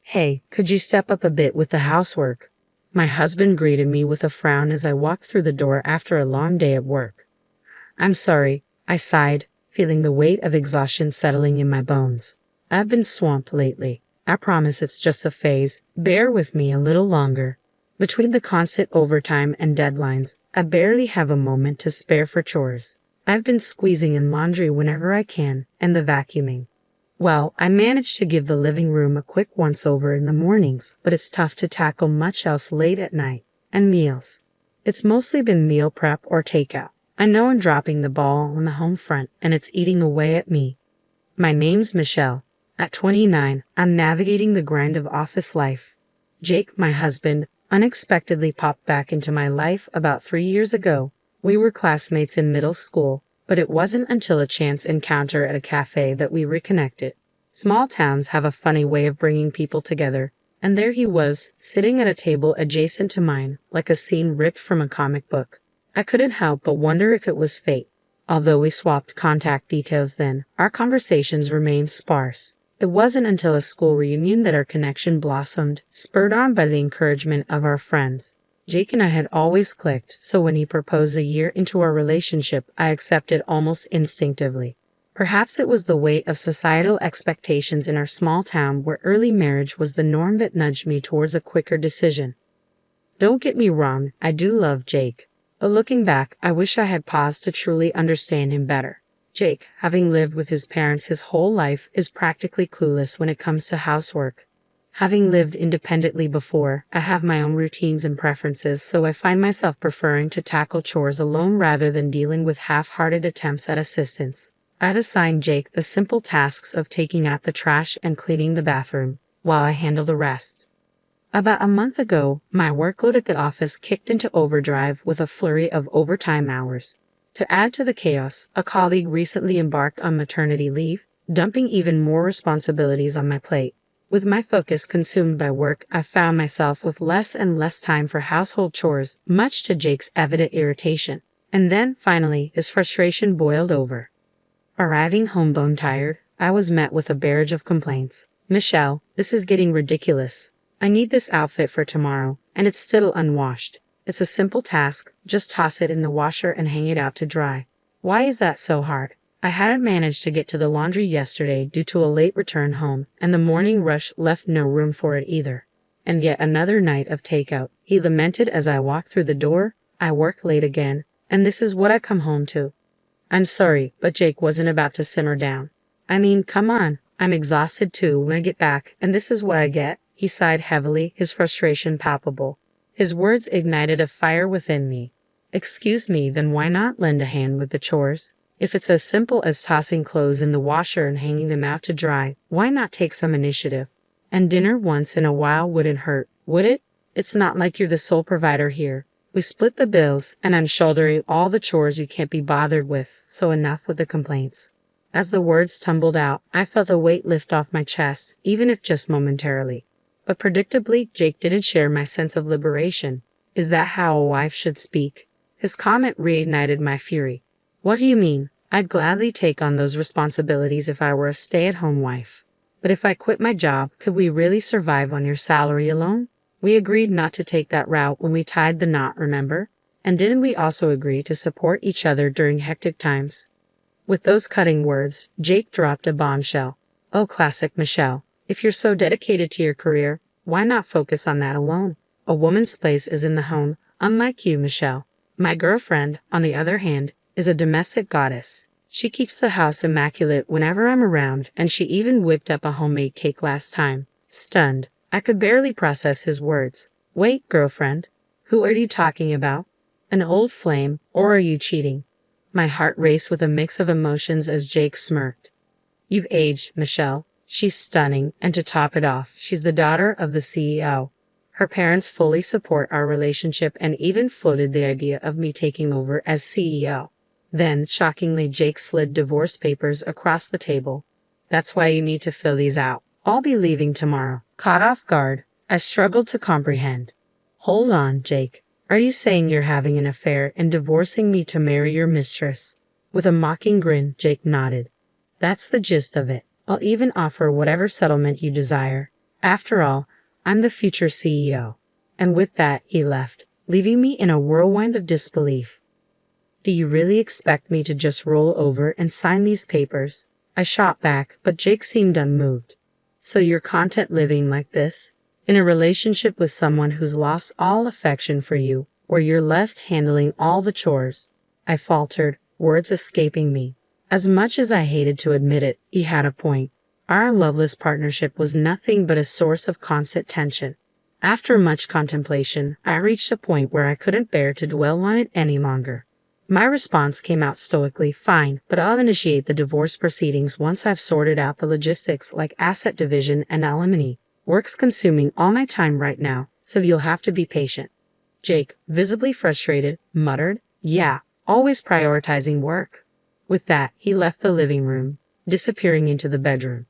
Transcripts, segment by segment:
Hey, could you step up a bit with the housework? My husband greeted me with a frown as I walked through the door after a long day at work. I'm sorry, I sighed, feeling the weight of exhaustion settling in my bones. I've been swamped lately. I promise it's just a phase. Bear with me a little longer. Between the constant overtime and deadlines, I barely have a moment to spare for chores. I've been squeezing in laundry whenever I can, and the vacuuming. Well, I managed to give the living room a quick once-over in the mornings, but it's tough to tackle much else late at night. And meals. It's mostly been meal prep or takeout. I know I'm dropping the ball on the home front, and it's eating away at me. My name's Michelle. At 29, I'm navigating the grind of office life. Jake, my husband, unexpectedly popped back into my life about 3 years ago. We were classmates in middle school, but it wasn't until a chance encounter at a cafe that we reconnected. Small towns have a funny way of bringing people together, and there he was, sitting at a table adjacent to mine, like a scene ripped from a comic book. I couldn't help but wonder if it was fate. Although we swapped contact details then, our conversations remained sparse. It wasn't until a school reunion that our connection blossomed, spurred on by the encouragement of our friends. Jake and I had always clicked, so when he proposed a year into our relationship, I accepted almost instinctively. Perhaps it was the weight of societal expectations in our small town where early marriage was the norm that nudged me towards a quicker decision. Don't get me wrong, I do love Jake. But looking back, I wish I had paused to truly understand him better. Jake, having lived with his parents his whole life, is practically clueless when it comes to housework. Having lived independently before, I have my own routines and preferences, so I find myself preferring to tackle chores alone rather than dealing with half-hearted attempts at assistance. I'd assigned Jake the simple tasks of taking out the trash and cleaning the bathroom, while I handle the rest. About a month ago, my workload at the office kicked into overdrive with a flurry of overtime hours. To add to the chaos, a colleague recently embarked on maternity leave, dumping even more responsibilities on my plate. With my focus consumed by work, I found myself with less and less time for household chores, much to Jake's evident irritation. And then, finally, his frustration boiled over. Arriving home bone tired, I was met with a barrage of complaints. Michelle, this is getting ridiculous. I need this outfit for tomorrow, and it's still unwashed. It's a simple task, just toss it in the washer and hang it out to dry. Why is that so hard? I hadn't managed to get to the laundry yesterday due to a late return home, and the morning rush left no room for it either. And yet another night of takeout, he lamented as I walked through the door. I work late again, and this is what I come home to. I'm sorry, but Jake wasn't about to simmer down. I mean, come on, I'm exhausted too when I get back, and this is what I get. He sighed heavily, his frustration palpable. His words ignited a fire within me. Excuse me, then why not lend a hand with the chores? If it's as simple as tossing clothes in the washer and hanging them out to dry, why not take some initiative? And dinner once in a while wouldn't hurt, would it? It's not like you're the sole provider here. We split the bills, and I'm shouldering all the chores you can't be bothered with, so enough with the complaints. As the words tumbled out, I felt a weight lift off my chest, even if just momentarily. But predictably, Jake didn't share my sense of liberation. Is that how a wife should speak? His comment reignited my fury. What do you mean? I'd gladly take on those responsibilities if I were a stay-at-home wife. But if I quit my job, could we really survive on your salary alone? We agreed not to take that route when we tied the knot, remember? And didn't we also agree to support each other during hectic times? With those cutting words, Jake dropped a bombshell. Oh, classic Michelle. If you're so dedicated to your career, why not focus on that alone? A woman's place is in the home, unlike you, Michelle. My girlfriend, on the other hand, is a domestic goddess. She keeps the house immaculate whenever I'm around, and she even whipped up a homemade cake last time. Stunned, I could barely process his words. Wait, girlfriend. Who are you talking about? An old flame, or are you cheating? My heart raced with a mix of emotions as Jake smirked. You've aged, Michelle. She's stunning, and to top it off, she's the daughter of the CEO. Her parents fully support our relationship and even floated the idea of me taking over as CEO. Then, shockingly, Jake slid divorce papers across the table. That's why you need to fill these out. I'll be leaving tomorrow. Caught off guard, I struggled to comprehend. Hold on, Jake. Are you saying you're having an affair and divorcing me to marry your mistress? With a mocking grin, Jake nodded. That's the gist of it. I'll even offer whatever settlement you desire. After all, I'm the future CEO. And with that, he left, leaving me in a whirlwind of disbelief. Do you really expect me to just roll over and sign these papers? I shot back, but Jake seemed unmoved. So you're content living like this? In a relationship with someone who's lost all affection for you, where you're left handling all the chores? I faltered, words escaping me. As much as I hated to admit it, he had a point. Our loveless partnership was nothing but a source of constant tension. After much contemplation, I reached a point where I couldn't bear to dwell on it any longer. My response came out stoically, fine, but I'll initiate the divorce proceedings once I've sorted out the logistics like asset division and alimony. Work's consuming all my time right now, so you'll have to be patient. Jake, visibly frustrated, muttered, yeah, always prioritizing work. With that, he left the living room, disappearing into the bedroom.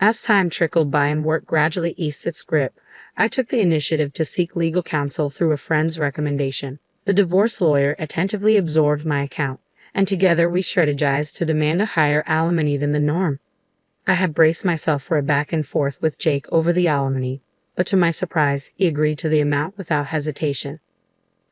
As time trickled by and work gradually eased its grip, I took the initiative to seek legal counsel through a friend's recommendation. The divorce lawyer attentively absorbed my account, and together we strategized to demand a higher alimony than the norm. I had braced myself for a back and forth with Jake over the alimony, but to my surprise, he agreed to the amount without hesitation.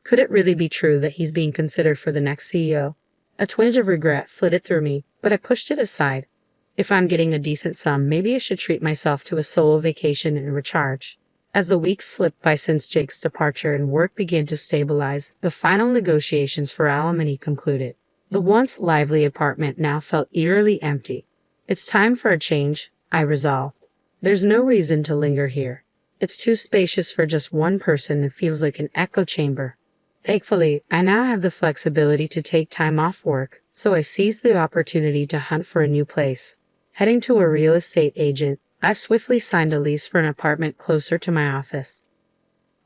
Could it really be true that he's being considered for the next CEO? A twinge of regret flitted through me, but I pushed it aside. If I'm getting a decent sum, maybe I should treat myself to a solo vacation and recharge. As the weeks slipped by since Jake's departure and work began to stabilize, the final negotiations for alimony concluded. The once lively apartment now felt eerily empty. It's time for a change, I resolved. There's no reason to linger here. It's too spacious for just one person and feels like an echo chamber. Thankfully, I now have the flexibility to take time off work, so I seized the opportunity to hunt for a new place. Heading to a real estate agent, I swiftly signed a lease for an apartment closer to my office.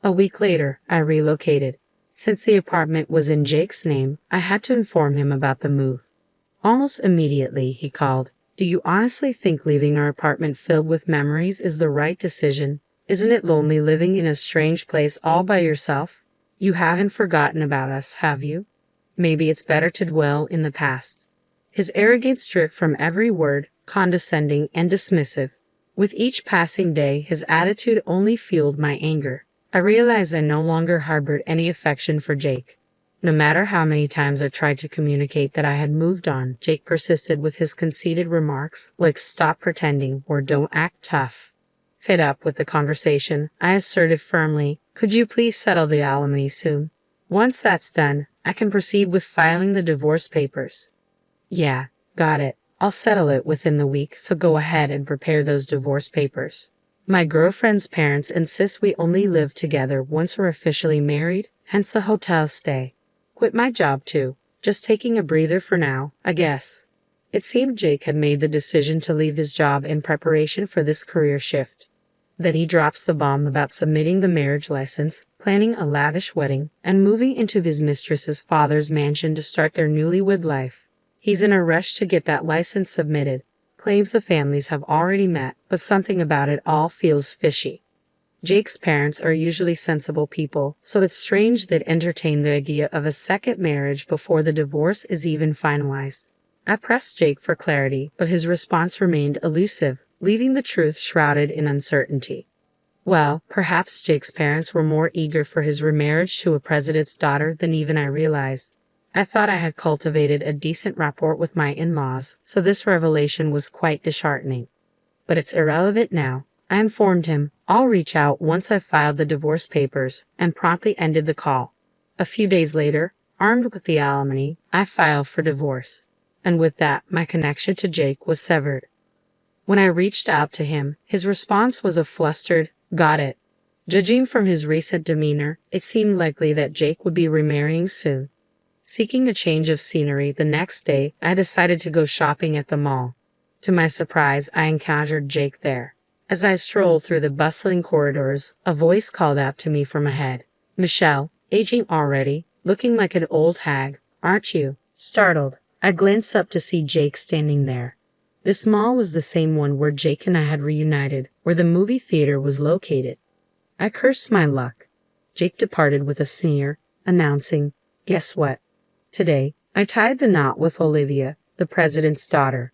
A week later, I relocated. Since the apartment was in Jake's name, I had to inform him about the move. Almost immediately, he called. Do you honestly think leaving our apartment filled with memories is the right decision? Isn't it lonely living in a strange place all by yourself? You haven't forgotten about us, have you? Maybe it's better to dwell in the past. His arrogance dripped from every word, condescending and dismissive. With each passing day, his attitude only fueled my anger. I realized I no longer harbored any affection for Jake. No matter how many times I tried to communicate that I had moved on, Jake persisted with his conceited remarks like stop pretending or don't act tough. Fed up with the conversation, I asserted firmly, could you please settle the alimony soon? Once that's done, I can proceed with filing the divorce papers. Yeah, got it. I'll settle it within the week, so go ahead and prepare those divorce papers. My girlfriend's parents insist we only live together once we're officially married, hence the hotel stay. Quit my job too. Just taking a breather for now, I guess. It seemed Jake had made the decision to leave his job in preparation for this career shift. Then he drops the bomb about submitting the marriage license, planning a lavish wedding, and moving into his mistress's father's mansion to start their newlywed life. He's in a rush to get that license submitted, claims the families have already met, but something about it all feels fishy. Jake's parents are usually sensible people, so it's strange they'd entertain the idea of a second marriage before the divorce is even finalized. I pressed Jake for clarity, but his response remained elusive, leaving the truth shrouded in uncertainty. Well, perhaps Jake's parents were more eager for his remarriage to a president's daughter than even I realized. I thought I had cultivated a decent rapport with my in-laws, so this revelation was quite disheartening. But it's irrelevant now. I informed him, I'll reach out once I've filed the divorce papers, and promptly ended the call. A few days later, armed with the alimony, I filed for divorce. And with that, my connection to Jake was severed. When I reached out to him, his response was a flustered, got it. Judging from his recent demeanor, it seemed likely that Jake would be remarrying soon. Seeking a change of scenery the next day, I decided to go shopping at the mall. To my surprise, I encountered Jake there. As I strolled through the bustling corridors, a voice called out to me from ahead. Michelle, aging already, looking like an old hag, aren't you? Startled, I glanced up to see Jake standing there. This mall was the same one where Jake and I had reunited, where the movie theater was located. I cursed my luck. Jake departed with a sneer, announcing, guess what? Today, I tied the knot with Olivia, the president's daughter.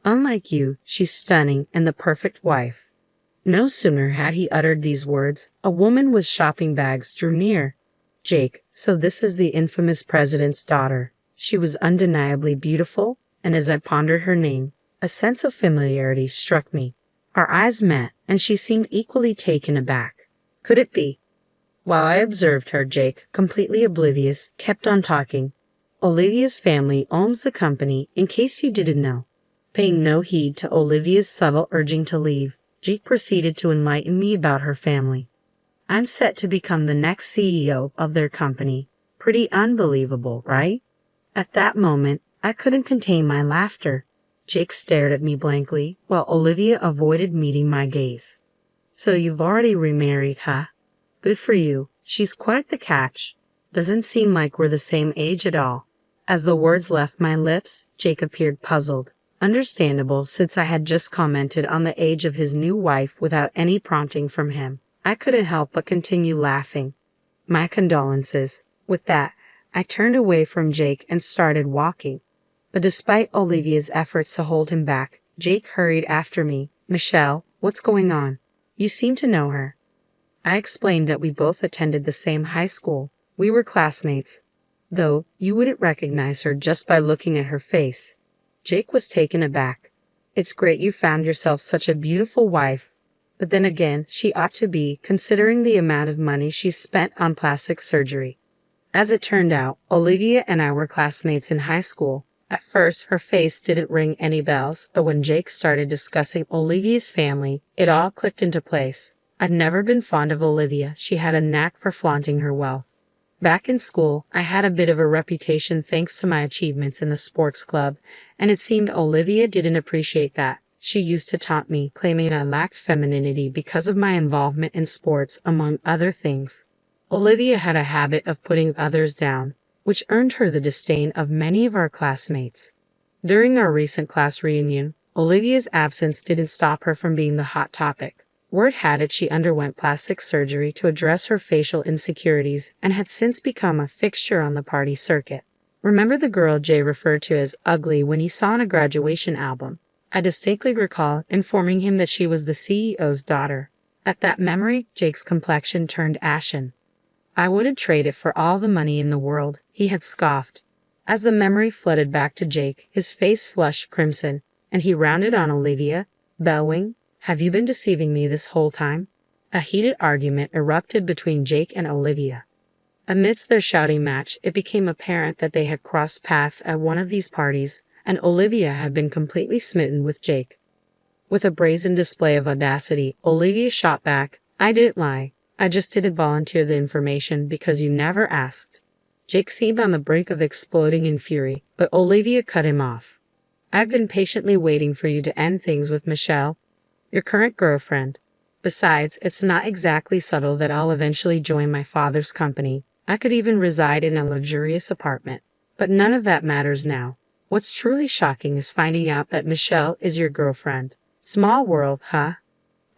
Unlike you, she's stunning and the perfect wife. No sooner had he uttered these words, a woman with shopping bags drew near. Jake, so this is the infamous president's daughter. She was undeniably beautiful, and as I pondered her name, a sense of familiarity struck me. Our eyes met, and she seemed equally taken aback. Could it be? While I observed her, Jake, completely oblivious, kept on talking. Olivia's family owns the company, in case you didn't know. Paying no heed to Olivia's subtle urging to leave, Jake proceeded to enlighten me about her family. I'm set to become the next CEO of their company. Pretty unbelievable, right? At that moment, I couldn't contain my laughter. Jake stared at me blankly, while Olivia avoided meeting my gaze. So you've already remarried, huh? Good for you. She's quite the catch. Doesn't seem like we're the same age at all. As the words left my lips, Jake appeared puzzled. Understandable, since I had just commented on the age of his new wife without any prompting from him. I couldn't help but continue laughing. My condolences. With that, I turned away from Jake and started walking. But despite Olivia's efforts to hold him back, Jake hurried after me. Michelle, what's going on? You seem to know her. I explained that we both attended the same high school. We were classmates. Though, you wouldn't recognize her just by looking at her face. Jake was taken aback. It's great you found yourself such a beautiful wife. But then again, she ought to be, considering the amount of money she's spent on plastic surgery. As it turned out, Olivia and I were classmates in high school. At first, her face didn't ring any bells, but when Jake started discussing Olivia's family, it all clicked into place. I'd never been fond of Olivia. She had a knack for flaunting her wealth. Back in school, I had a bit of a reputation thanks to my achievements in the sports club, and it seemed Olivia didn't appreciate that. She used to taunt me, claiming I lacked femininity because of my involvement in sports, among other things. Olivia had a habit of putting others down, which earned her the disdain of many of our classmates. During our recent class reunion, Olivia's absence didn't stop her from being the hot topic. Word had it she underwent plastic surgery to address her facial insecurities and had since become a fixture on the party circuit. Remember the girl Jay referred to as ugly when he saw on a graduation album? I distinctly recall informing him that she was the CEO's daughter. At that memory, Jake's complexion turned ashen. I wouldn't trade it for all the money in the world, he had scoffed. As the memory flooded back to Jake, his face flushed crimson, and he rounded on Olivia, bellowing, "Have you been deceiving me this whole time?" A heated argument erupted between Jake and Olivia. Amidst their shouting match, it became apparent that they had crossed paths at one of these parties, and Olivia had been completely smitten with Jake. With a brazen display of audacity, Olivia shot back, "I didn't lie. I just didn't volunteer the information because you never asked." Jake seemed on the brink of exploding in fury, but Olivia cut him off. "I've been patiently waiting for you to end things with Michelle, your current girlfriend. Besides, it's not exactly subtle that I'll eventually join my father's company. I could even reside in a luxurious apartment. But none of that matters now. What's truly shocking is finding out that Michelle is your girlfriend. Small world, huh?"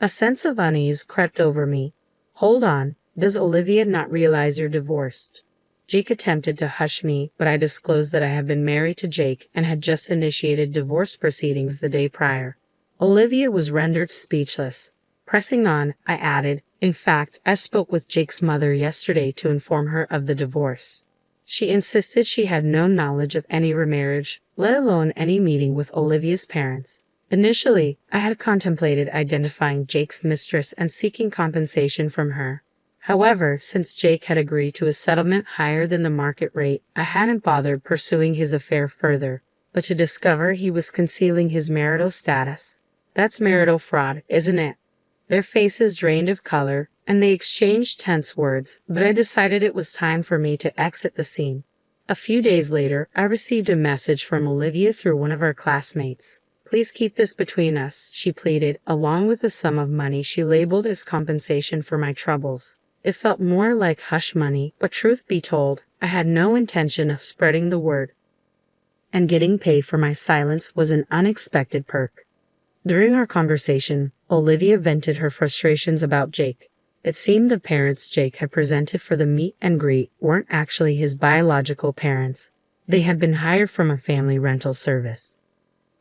A sense of unease crept over me. "Hold on, does Olivia not realize you're divorced?" Jake attempted to hush me, but I disclosed that I had been married to Jake and had just initiated divorce proceedings the day prior. Olivia was rendered speechless. Pressing on, I added, "In fact, I spoke with Jake's mother yesterday to inform her of the divorce. She insisted she had no knowledge of any remarriage, let alone any meeting with Olivia's parents. Initially, I had contemplated identifying Jake's mistress and seeking compensation from her. However, since Jake had agreed to a settlement higher than the market rate, I hadn't bothered pursuing his affair further, but to discover he was concealing his marital status. That's marital fraud, isn't it?" Their faces drained of color, and they exchanged tense words, but I decided it was time for me to exit the scene. A few days later, I received a message from Olivia through one of our classmates. "Please keep this between us," she pleaded, along with a sum of money she labeled as compensation for my troubles. It felt more like hush money, but truth be told, I had no intention of spreading the word. And getting paid for my silence was an unexpected perk. During our conversation, Olivia vented her frustrations about Jake. It seemed the parents Jake had presented for the meet and greet weren't actually his biological parents. They had been hired from a family rental service.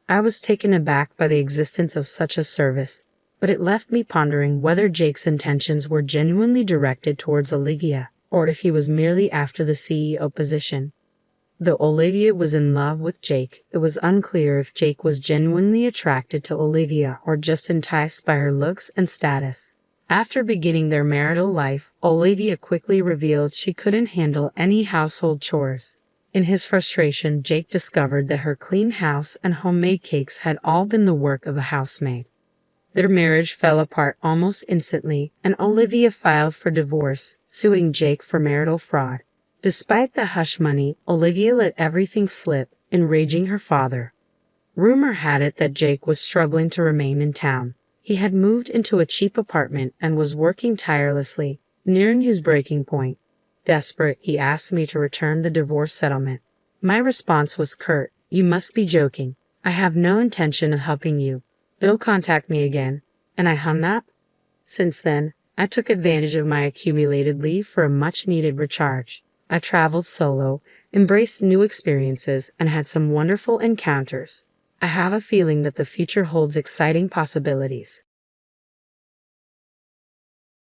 I was taken aback by the existence of such a service. but it left me pondering whether Jake's intentions were genuinely directed towards Olivia, or if he was merely after the CEO position. Though Olivia was in love with Jake, it was unclear if Jake was genuinely attracted to Olivia or just enticed by her looks and status. After beginning their marital life, Olivia quickly revealed she couldn't handle any household chores. In his frustration, Jake discovered that her clean house and homemade cakes had all been the work of a housemaid. Their marriage fell apart almost instantly, and Olivia filed for divorce, suing Jake for marital fraud. Despite the hush money, Olivia let everything slip, enraging her father. Rumor had it that Jake was struggling to remain in town. He had moved into a cheap apartment and was working tirelessly, nearing his breaking point. Desperate, he asked me to return the divorce settlement. My response was curt, "You must be joking. I have no intention of helping you. Don't contact me again," and I hung up. Since then, I took advantage of my accumulated leave for a much-needed recharge. I traveled solo, embraced new experiences, and had some wonderful encounters. I have a feeling that the future holds exciting possibilities.